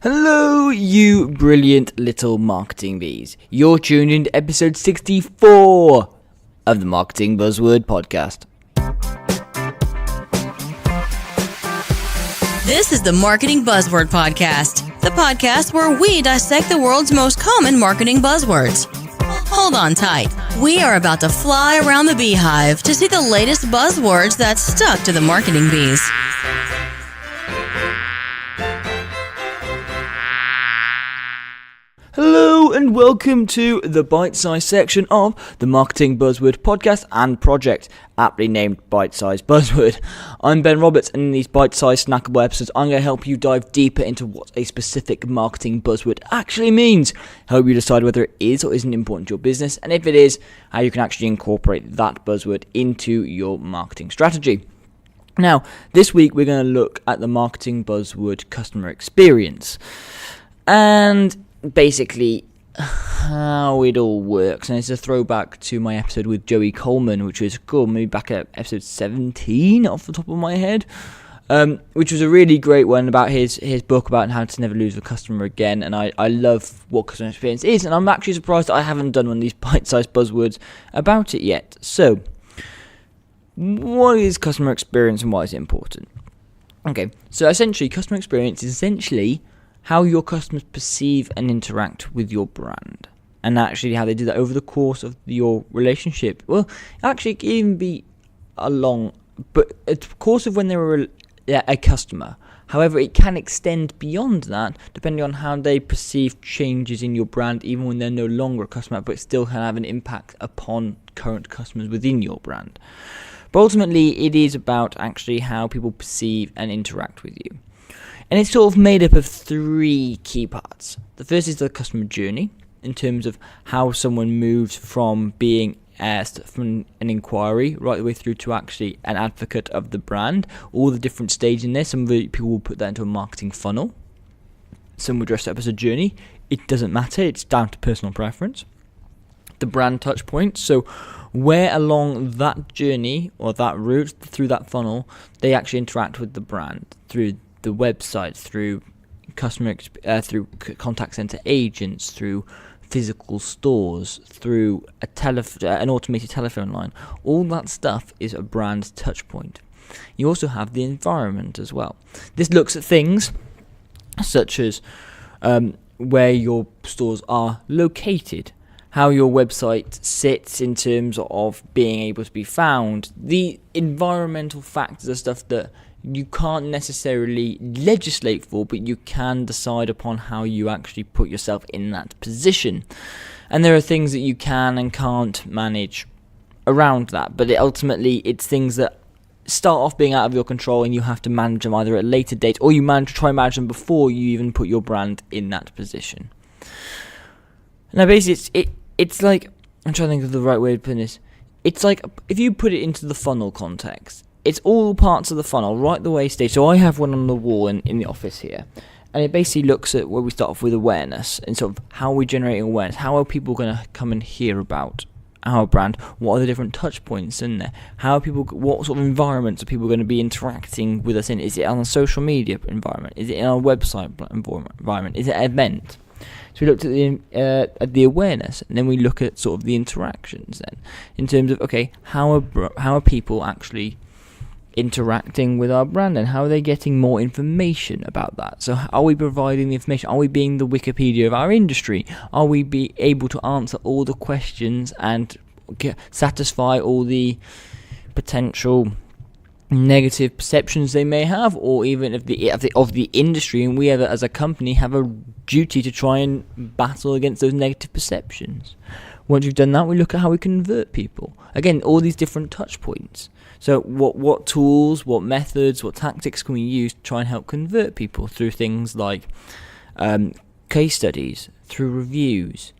Hello, you brilliant little marketing bees. You're tuned into episode 64 of the Marketing Buzzword Podcast. This is the Marketing Buzzword Podcast, the podcast where we dissect the world's most common marketing buzzwords. Hold on tight. We are about to fly around the beehive to see the latest buzzwords that stuck to the marketing bees. Hello and welcome to the bite-sized section of the Marketing Buzzword Podcast and project, aptly named Bitesize Buzzword. I'm Ben Roberts, and in these bite-sized snackable episodes, I'm going to help you dive deeper into what a specific marketing buzzword actually means, help you decide whether it is or isn't important to your business, and if it is, how you can actually incorporate that buzzword into your marketing strategy. Now, this week we're going to look at the marketing buzzword customer experience, and basically how it all works. And it's a throwback to my episode with Joey Coleman, which was cool, maybe back at episode 17 off the top of my head, which was a really great one about his book about how to never lose a customer again. And I love what customer experience is, and I'm actually surprised that I haven't done one of these bite-sized buzzwords about it yet. So what is customer experience and why is it important? Okay, so essentially customer experience is how your customers perceive and interact with your brand, and actually how they do that over the course of your relationship. Well, actually, it can even be but a course of when they were a customer. However, it can extend beyond that, depending on how they perceive changes in your brand, even when they're no longer a customer, but still can have an impact upon current customers within your brand. But ultimately, it is about actually how people perceive and interact with you. And it's sort of made up of three key parts. The first is the customer journey, in terms of how someone moves from being from an inquiry right the way through to actually an advocate of the brand. All the different stages in there. Some people will put that into a marketing funnel. Some will dress it up as a journey. It doesn't matter. It's down to personal preference. The brand touch points. So where along that journey or that route through that funnel, they actually interact with the brand through the website, through through contact center agents, through physical stores, through an automated telephone line. All that stuff is a brand touch point. You also have the environment as well. This looks at things such as where your stores are located, how your website sits in terms of being able to be found. The environmental factors are stuff that you can't necessarily legislate for, but you can decide upon how you actually put yourself in that position. And there are things that you can and can't manage around that, but ultimately it's things that start off being out of your control, and you have to manage them either at a later date, or you try and manage them before you even put your brand in that position. Now basically it's like, I'm trying to think of the right way to put this. It's like, if you put it into the funnel context, it's all parts of the funnel, right the way stage. So I have one on the wall in the office here, and it basically looks at where we start off with awareness, and sort of how are we generating awareness, how are people going to come and hear about our brand, what are the different touch points in there, what sort of environments are people going to be interacting with us in, is it on a social media environment, is it in our website environment, is it an event? So we looked at the awareness, and then we look at sort of the interactions then, in terms of, okay, how are people actually interacting with our brand, and how are they getting more information about that? So are we providing the information? Are we being the Wikipedia of our industry? Are we able to answer all the questions and satisfy all the potential negative perceptions they may have, or even of the industry, and we as a company have a duty to try and battle against those negative perceptions. Once we've done that, we look at how we convert people. Again, all these different touch points. So what tools, what methods, what tactics can we use to try and help convert people through things like case studies, through reviews,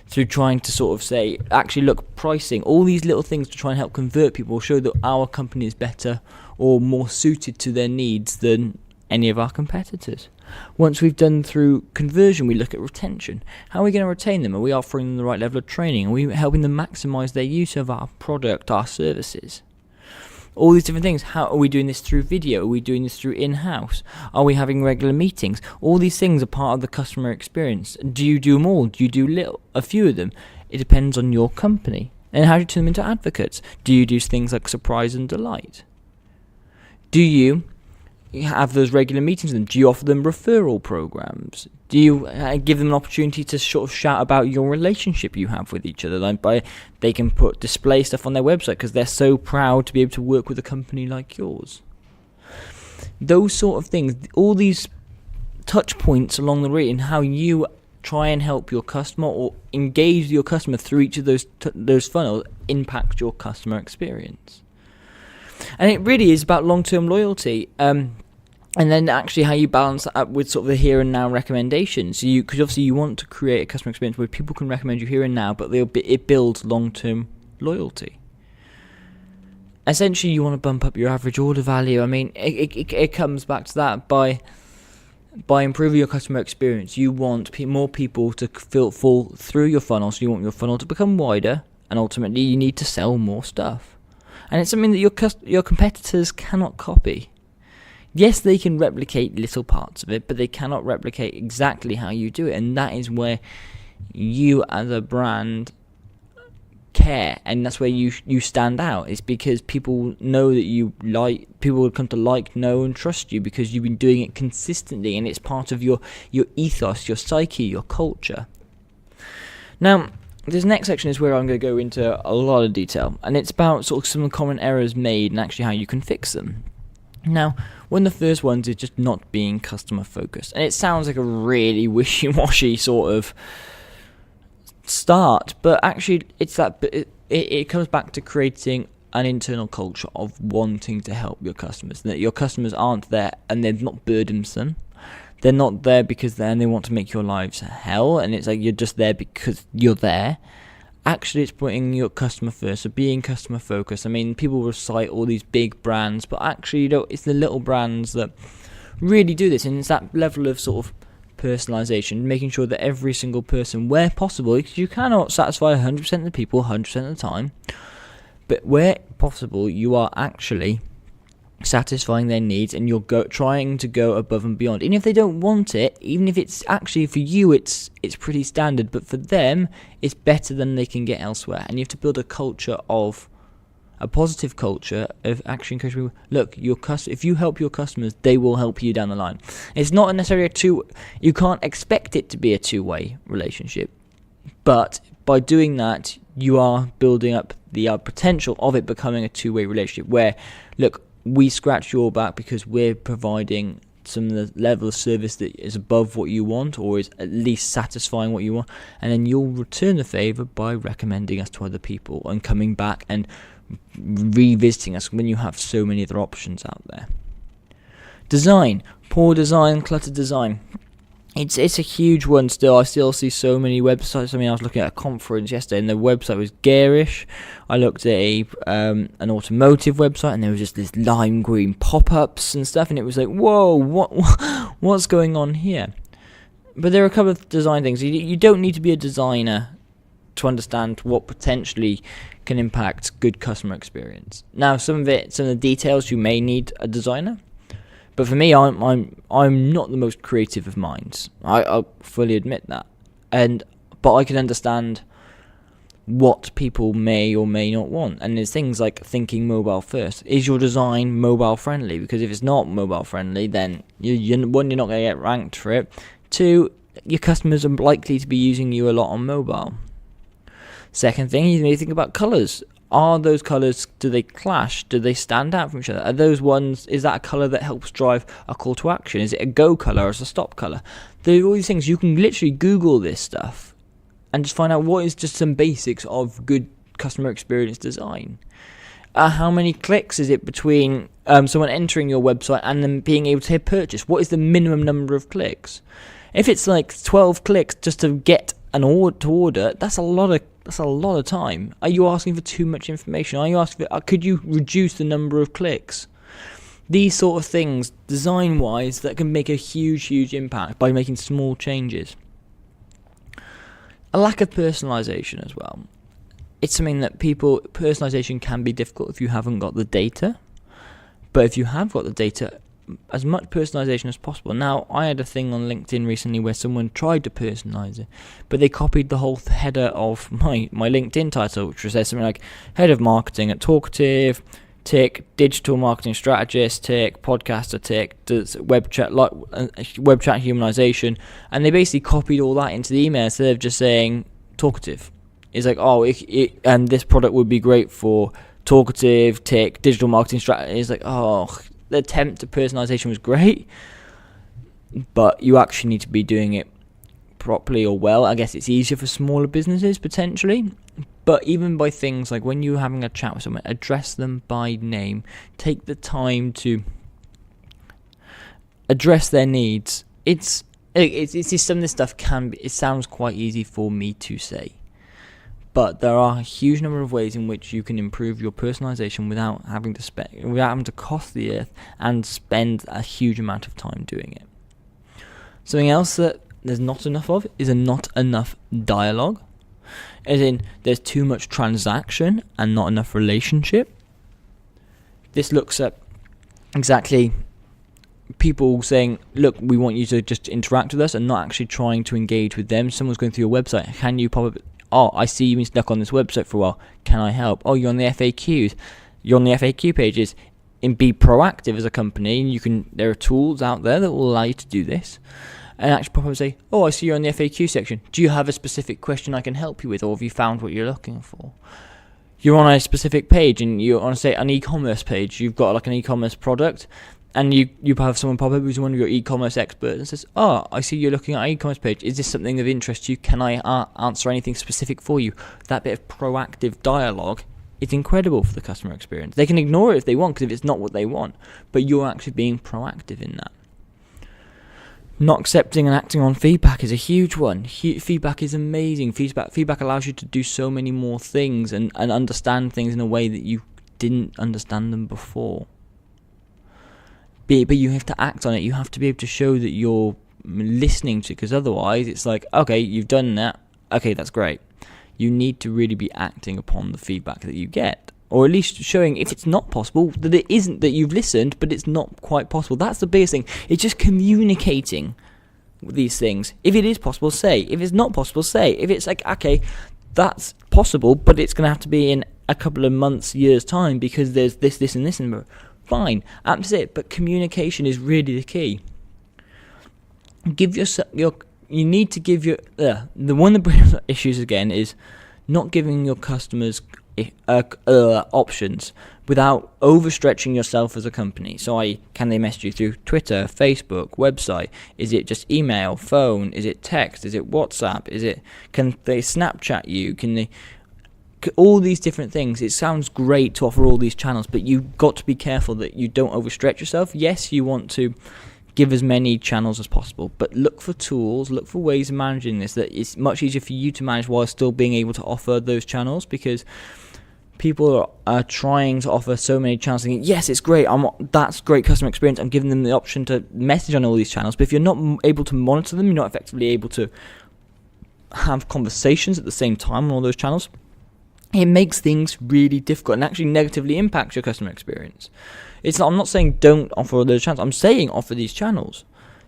through trying to sort of say, actually look, pricing, all these little things to try and help convert people, show that our company is better or more suited to their needs than any of our competitors. Once we've done through conversion, we look at retention. How are we going to retain them? Are we offering them the right level of training? Are we helping them maximize their use of our product, our services? All these different things. How are we doing this through video? Are we doing this through in-house? Are we having regular meetings? All these things are part of the customer experience. Do you do them all? Do you do a few of them? It depends on your company. And how do you turn them into advocates? Do you do things like surprise and delight? Do you have those regular meetings with them? Do you offer them referral programs? Do you give them an opportunity to sort of shout about your relationship you have with each other? They can display stuff on their website because they're so proud to be able to work with a company like yours. Those sort of things, all these touch points along the way, and how you try and help your customer or engage your customer through each of those funnels impact your customer experience. And it really is about long-term loyalty. And then actually how you balance that up with sort of the here and now recommendations. Because obviously you want to create a customer experience where people can recommend you here and now, but it builds long-term loyalty. Essentially, you want to bump up your average order value. I mean, it comes back to that by improving your customer experience. You want more people to fall through your funnel, so you want your funnel to become wider, and ultimately you need to sell more stuff. And it's something that your competitors cannot copy. Yes, they can replicate little parts of it, but they cannot replicate exactly how you do it. And that is where you as a brand care, and that's where you stand out. It's because people know that people will come to know and trust you because you've been doing it consistently, and it's part of your ethos, your psyche, your culture. Now, this next section is where I'm going to go into a lot of detail, and it's about sort of some common errors made and actually how you can fix them. Now, one of the first ones is just not being customer focused, and it sounds like a really wishy-washy sort of start, but actually it comes back to creating an internal culture of wanting to help your customers, and that your customers aren't there and they're not burdensome. They're not there because they want to make your lives hell, and it's like you're just there because you're there. Actually, it's putting your customer first, so being customer focused. I mean, people recite all these big brands, but actually, it's the little brands that really do this, and it's that level of sort of personalization, making sure that every single person, where possible, because you cannot satisfy 100% of the people 100% of the time, but where possible, you are actually satisfying their needs, and you're trying to go above and beyond. Even if they don't want it, even if it's actually for you it's pretty standard, but for them it's better than they can get elsewhere. And you have to build a positive culture of actually encouraging people. Look, if you help your customers, they will help you down the line. It's not necessarily you can't expect it to be a two-way relationship, but by doing that, you are building up the potential of it becoming a two-way relationship where, look, we scratch your back because we're providing some of the level of service that is above what you want, or is at least satisfying what you want, and then you'll return the favour by recommending us to other people and coming back and revisiting us when you have so many other options out there. Design. Poor design, cluttered design. It's a huge one still. I still see so many websites. I mean, I was looking at a conference yesterday and the website was garish. I looked at an automotive website and there was just this lime green pop-ups and stuff, and it was like, whoa, what's going on here? But there are a couple of design things. You don't need to be a designer to understand what potentially can impact good customer experience. Now, some of the details, you may need a designer. But for me, I'm not the most creative of minds. I fully admit that, but I can understand what people may or may not want. And there's things like thinking mobile first. Is your design mobile friendly? Because if it's not mobile friendly, then you're not going to get ranked for it. Two, your customers are likely to be using you a lot on mobile. Second thing, you need to think about colours. Are those colours, do they clash? Do they stand out from each other? Are those ones, is that a colour that helps drive a call to action? Is it a go colour or is it a stop colour? There are all these things. You can literally Google this stuff and just find out what is just some basics of good customer experience design. How many clicks is it between someone entering your website and them being able to hit purchase? What is the minimum number of clicks? If it's like 12 clicks just to get an order, that's a lot of time. Are you asking for too much information? Are you asking for, could you reduce the number of clicks? These sort of things, design-wise, that can make a huge impact by making small changes. A lack of personalization as well. It's something that personalization can be difficult if you haven't got the data. But if you have got the data, as much personalization as possible. Now, I had a thing on LinkedIn recently where someone tried to personalize it, but they copied the whole header of my LinkedIn title, which was something like head of marketing at Talkative, tick, digital marketing strategist, tick, podcaster, tick, does web chat humanization, and they basically copied all that into the email instead of just saying Talkative. It's like, and this product would be great for Talkative, tick, digital marketing strategy. It's like, the attempt at personalization was great, but you actually need to be doing it properly or well. I guess it's easier for smaller businesses potentially, but even by things like when you're having a chat with someone, address them by name. Take the time to address their needs. It's just some of this stuff it sounds quite easy for me to say, but there are a huge number of ways in which you can improve your personalization without having to cost the earth and spend a huge amount of time doing it. Something else that there's not enough of is not enough dialogue. As in, there's too much transaction and not enough relationship. This looks at exactly people saying, look, we want you to just interact with us, and not actually trying to engage with them. Someone's going through your website. Can you pop up? Oh, I see you've been stuck on this website for a while. Can I help? Oh, you're on the FAQs. You're on the FAQ pages. And be proactive as a company. And there are tools out there that will allow you to do this. And actually pop up and say, oh, I see you're on the FAQ section. Do you have a specific question I can help you with? Or have you found what you're looking for? You're on a specific page and you're on, say, an e-commerce page. You've got like an e-commerce product. And you have someone pop up who's one of your e-commerce experts and says, oh, I see you're looking at an e-commerce page. Is this something of interest to you? Can I answer anything specific for you? That bit of proactive dialogue is incredible for the customer experience. They can ignore it if they want, because if it's not what they want, but you're actually being proactive in that. Not accepting and acting on feedback is a huge one. Feedback is amazing. Feedback allows you to do so many more things and understand things in a way that you didn't understand them before. But you have to act on it. You have to be able to show that you're listening to it, because otherwise it's like, okay, you've done that. Okay, that's great. You need to really be acting upon the feedback that you get, or at least showing, if it's not possible, that it isn't that you've listened, but it's not quite possible. That's the biggest thing. It's just communicating these things. If it is possible, say. If it's not possible, say. If it's like, okay, that's possible, but it's going to have to be in a couple of months, years' time, because there's this, and this, and fine, that's it. But communication is really the key. You need to give the one that brings up issues again is not giving your customers options without overstretching yourself as a company. So, can they message you through Twitter, Facebook, website? Is it just email, phone? Is it text? Is it WhatsApp? Can they Snapchat you? Can they? All these different things. It sounds great to offer all these channels, but you've got to be careful that you don't overstretch yourself. Yes, you want to give as many channels as possible, but look for tools, look for ways of managing this that it's much easier for you to manage while still being able to offer those channels, because people are trying to offer so many channels thinking, yes, it's great, that's great customer experience, I'm giving them the option to message on all these channels. But if you're not able to monitor them, you're not effectively able to have conversations at the same time on all those channels, it makes things really difficult and actually negatively impacts your customer experience. I'm not saying don't offer all those channels. I'm saying offer these channels,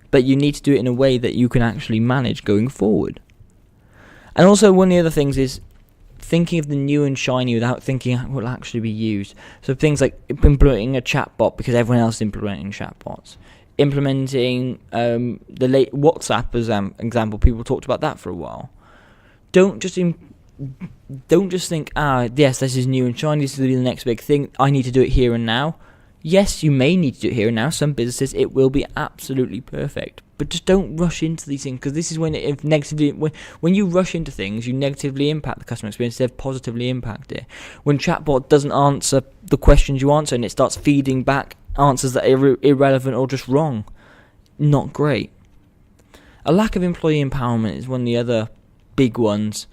but you need to do it in a way that you can actually manage going forward. And also, one of the other things is thinking of the new and shiny without thinking it will actually be used. So things like implementing a chatbot because everyone else is implementing chatbots. Implementing the late WhatsApp as an example. People talked about that for a while. Don't just think, yes, this is new and shiny, this is the next big thing, I need to do it here and now. Yes, you may need to do it here and now. Some businesses, it will be absolutely perfect. But just don't rush into these things, because this is when when you rush into things, you negatively impact the customer experience instead of positively impact it. When chatbot doesn't answer the questions you answer and it starts feeding back answers that are irrelevant or just wrong, not great. A lack of employee empowerment is one of the other big ones.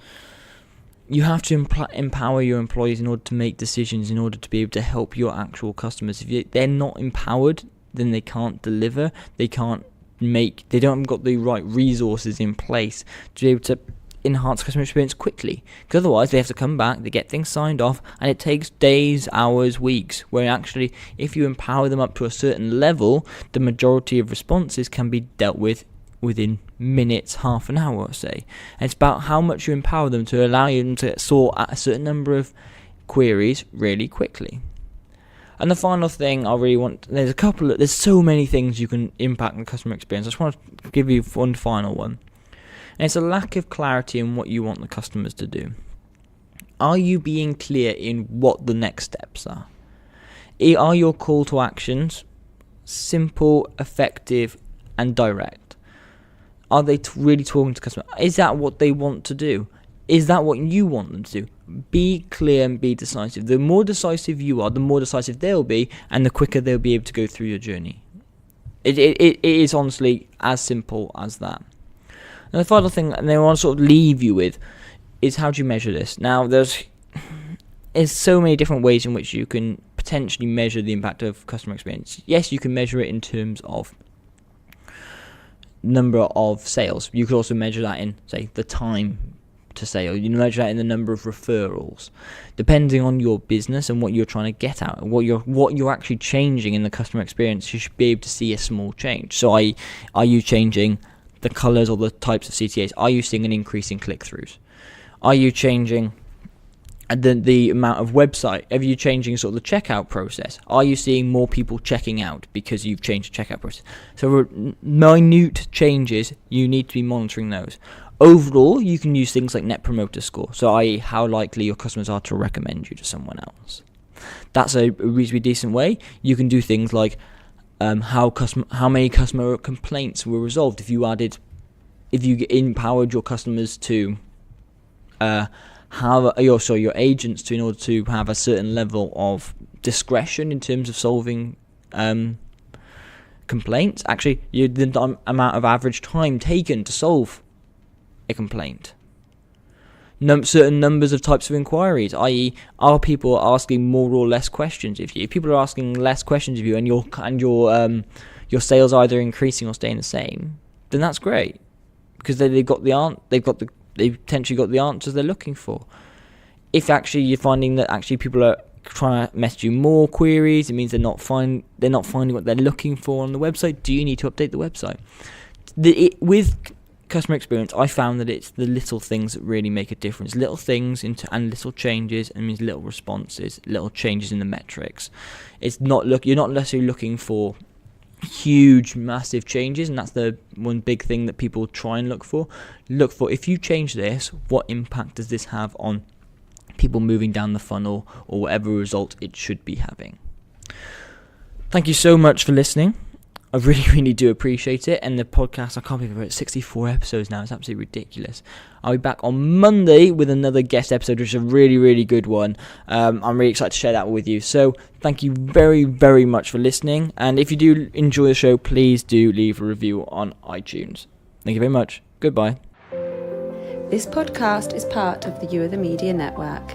You have to empower your employees in order to make decisions, in order to be able to help your actual customers. If they're not empowered, then they can't deliver. They don't have got the right resources in place to be able to enhance customer experience quickly, because otherwise they have to come back, they get things signed off, and it takes days, hours, weeks, where actually if you empower them up to a certain level, the majority of responses can be dealt with within minutes, half an hour, say. And it's about how much you empower them to allow them to sort out a certain number of queries really quickly. And the final thing I really want, there's so many things you can impact the customer experience. I just want to give you one final one. And it's a lack of clarity in what you want the customers to do. Are you being clear in what the next steps are? Are your call to actions simple, effective, and direct? Are they really talking to customers? Is that what they want to do? Is that what you want them to do? Be clear and be decisive. The more decisive you are, the more decisive they'll be, and the quicker they'll be able to go through your journey. It is honestly as simple as that. And the final thing that I want to sort of leave you with is, how do you measure this? Now, there's so many different ways in which you can potentially measure the impact of customer experience. Yes, you can measure it in terms of number of sales. You could also measure that in, say, the time to sale. You measure that in the number of referrals, depending on your business and what you're trying to get out, what you're actually changing in the customer experience. You should be able to see a small change. So, are you changing the colors or the types of CTAs? Are you seeing an increase in click-throughs? Are you changing the amount of website? Are you changing sort of the checkout process? Are you seeing more people checking out because you've changed the checkout process? So minute changes, you need to be monitoring those. Overall, you can use things like Net Promoter Score, so i.e. how likely your customers are to recommend you to someone else. That's a reasonably decent way. You can do things like how many customer complaints were resolved if you empowered your customers to your agents to, in order to have a certain level of discretion in terms of solving complaints. Actually, the amount of average time taken to solve a complaint. Certain numbers of types of inquiries, i.e., are people asking more or less questions of you? If people are asking less questions of you, and your sales are either increasing or staying the same, then that's great, because they've potentially got the answers they're looking for. If actually you're finding that actually people are trying to message you more queries, it means they're not finding what they're looking for on the website. Do you need to update the website? With customer experience, I found that it's the little things that really make a difference. Little things and little changes, and means little responses, little changes in the metrics. You're not necessarily looking for huge, massive changes, and that's the one big thing that people try and look for. Look for, if you change this, what impact does this have on people moving down the funnel, or whatever result it should be having. Thank you so much for listening. I really, really do appreciate it. And the podcast, I can't believe it's 64 episodes now. It's absolutely ridiculous. I'll be back on Monday with another guest episode, which is a really, really good one. I'm really excited to share that with you. So thank you very, very much for listening. And if you do enjoy the show, please do leave a review on iTunes. Thank you very much. Goodbye. This podcast is part of the You Are the Media Network.